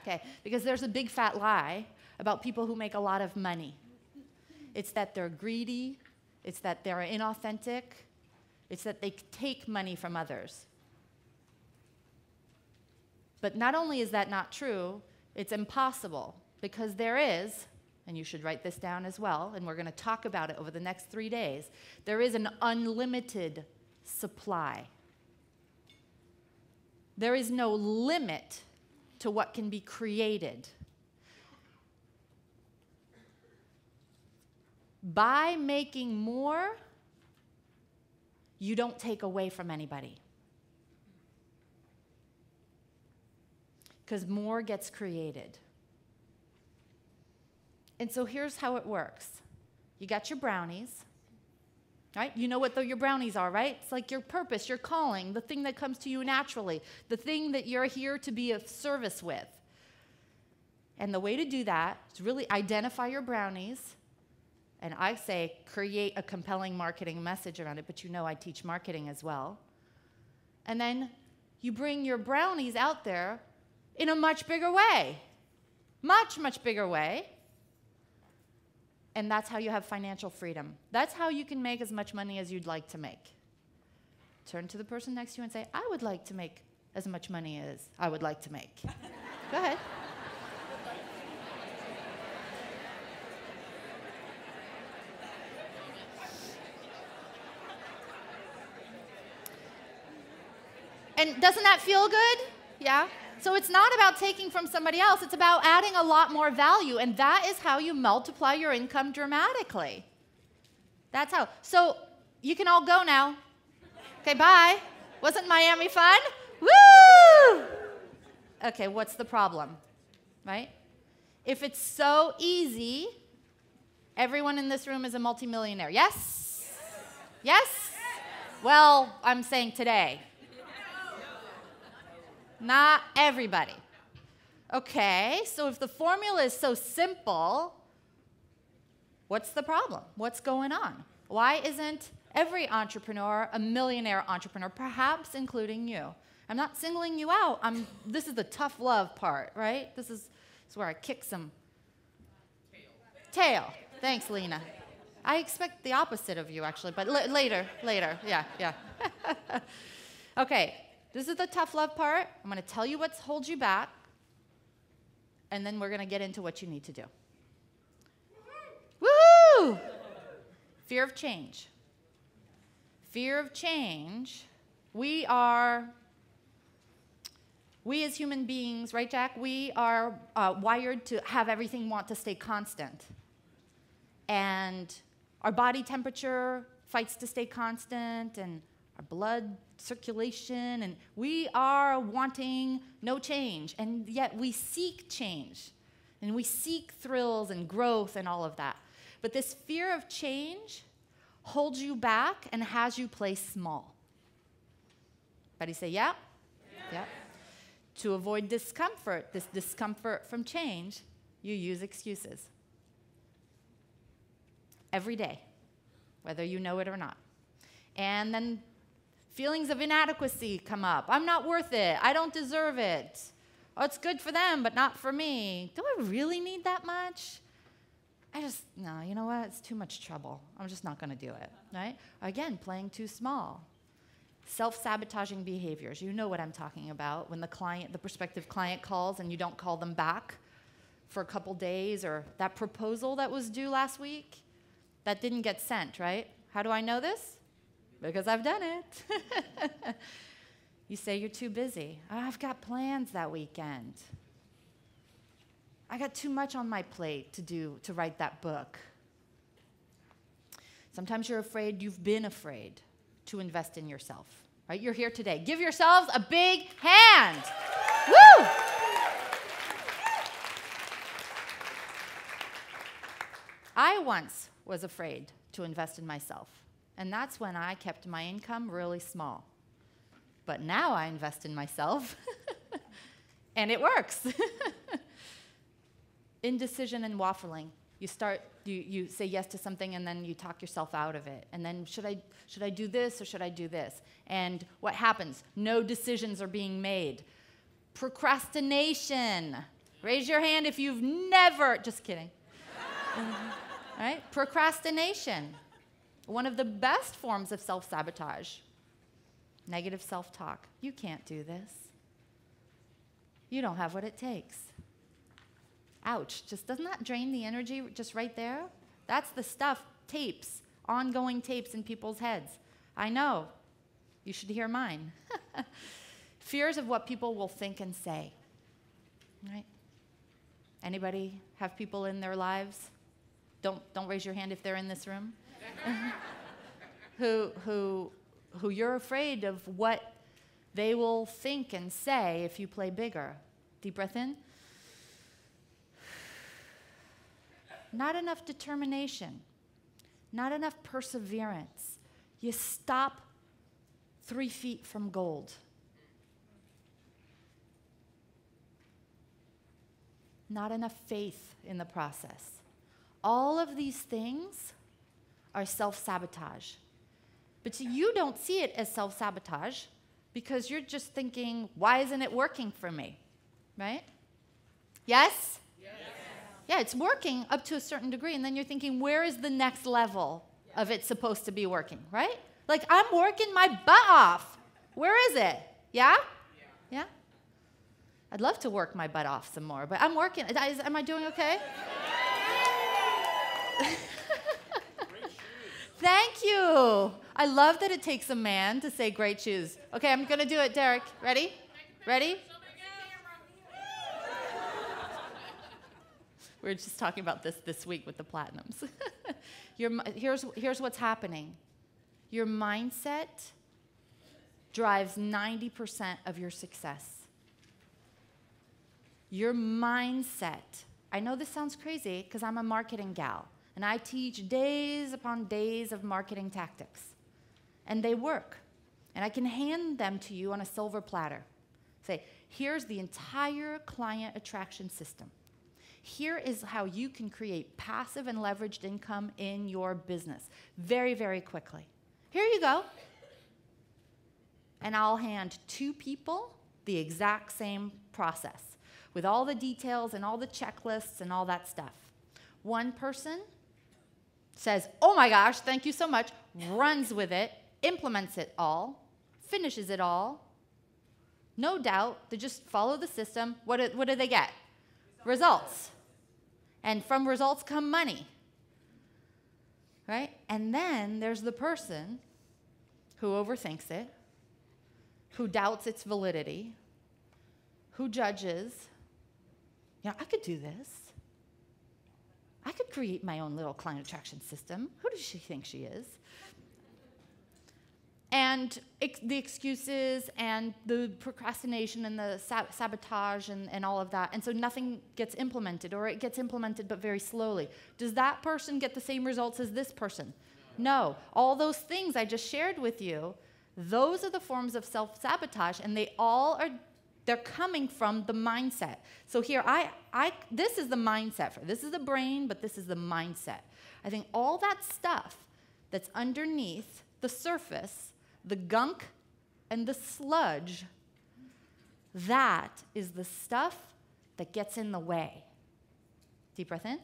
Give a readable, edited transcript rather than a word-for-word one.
Okay, because there's a big fat lie about people who make a lot of money. It's that they're greedy. It's that they're inauthentic. It's that they take money from others. But not only is that not true, it's impossible, because there is, and you should write this down as well, and we're going to talk about it over the next 3 days, there is an unlimited supply. There is no limit to what can be created. By making more, you don't take away from anybody. Because more gets created. And so here's how it works. You got your brownies, right? You know what your brownies are, right? It's like your purpose, your calling, the thing that comes to you naturally, the thing that you're here to be of service with. And the way to do that is really identify your brownies. And I say create a compelling marketing message around it, but you know I teach marketing as well. And then you bring your brownies out there in a much bigger way. Much, much bigger way. And that's how you have financial freedom. That's how you can make as much money as you'd like to make. Turn to the person next to you and say, I would like to make as much money as I would like to make. Go ahead. And doesn't that feel good? Yeah? So it's not about taking from somebody else. It's about adding a lot more value. And that is how you multiply your income dramatically. That's how. So you can all go now. Okay, bye. Wasn't Miami fun? Woo! Okay, what's the problem? Right? If it's so easy, everyone in this room is a multimillionaire. Yes? Yes? Well, I'm saying today. Not everybody. Okay, so if the formula is so simple, what's the problem? What's going on? Why isn't every entrepreneur a millionaire entrepreneur, perhaps including you? I'm not singling you out. This is the tough love part, right? This is where I kick some tail. Thanks, Lena. I expect the opposite of you, actually, but later, yeah. Okay. This is the tough love part. I'm going to tell you what holds you back, and then we're going to get into what you need to do. Woo! Fear of change. Fear of change. We as human beings, right, Jack? We are wired to have everything want to stay constant. And our body temperature fights to stay constant, and our blood circulation, and we are wanting no change, and yet we seek change, and we seek thrills and growth and all of that. But this fear of change holds you back and has you play small. Everybody say, yeah? Yeah. To avoid discomfort, this discomfort from change, you use excuses. Every day, whether you know it or not. And then feelings of inadequacy come up. I'm not worth it. I don't deserve it. Oh, it's good for them, but not for me. Do I really need that much? No, you know what? It's too much trouble. I'm just not going to do it, right? Again, playing too small. Self-sabotaging behaviors. You know what I'm talking about. When the prospective client calls and you don't call them back for a couple days, or that proposal that was due last week, that didn't get sent, right? How do I know this? Because I've done it. You say you're too busy. I've got plans that weekend. I got too much on my plate to write that book. Sometimes you're afraid, you've been afraid to invest in yourself, right? You're here today. Give yourselves a big hand. Woo! I once was afraid to invest in myself. And that's when I kept my income really small. But now I invest in myself, and it works. Indecision and waffling. You say yes to something, and then you talk yourself out of it. And then should I do this or should I do this? And what happens? No decisions are being made. Procrastination. Raise your hand if you've never, just kidding. Right? Procrastination. One of the best forms of self-sabotage. Negative self-talk. You can't do this. You don't have what it takes. Ouch. Just doesn't that drain the energy just right there? That's the stuff, tapes, ongoing tapes in people's heads. I know. You should hear mine. Fears of what people will think and say. Right? Anybody have people in their lives? Don't raise your hand if they're in this room. who you're afraid of what they will think and say if you play bigger. Deep breath in. Not enough determination. Not enough perseverance. You stop 3 feet from gold. Not enough faith in the process. All of these things are self-sabotage. But you don't see it as self-sabotage because you're just thinking, why isn't it working for me? Right? Yes? Yes. Yeah, it's working up to a certain degree, and then you're thinking, where is the next level of it supposed to be working, right? Like, I'm working my butt off. Where is it? Yeah? Yeah? I'd love to work my butt off some more, but I'm working. Am I doing okay? Thank you. I love that it takes a man to say great shoes. Okay, I'm going to do it, Derek. Ready? Ready? We were just talking about this week with the platinums. Here's what's happening. Your mindset drives 90% of your success. Your mindset. I know this sounds crazy because I'm a marketing gal, and I teach days upon days of marketing tactics, and they work. And I can hand them to you on a silver platter. Say, here's the entire client attraction system. Here is how you can create passive and leveraged income in your business very, very quickly. Here you go. And I'll hand 2 people the exact same process with all the details and all the checklists and all that stuff. One person says, oh my gosh, thank you so much, runs with it, implements it all, finishes it all. No doubt, they just follow the system. What do they get? Results. And from results come money. Right? And then there's the person who overthinks it, who doubts its validity, who judges. Yeah, I could do this. I could create my own little client attraction system. Who does she think she is? And the excuses and the procrastination and the sabotage and all of that. And so nothing gets implemented, or it gets implemented but very slowly. Does that person get the same results as this person? No. All those things I just shared with you, those are the forms of self-sabotage, and they're coming from the mindset. So here, this is the mindset. This is the brain, but this is the mindset. I think all that stuff that's underneath the surface, the gunk and the sludge, that is the stuff that gets in the way. Deep breath in.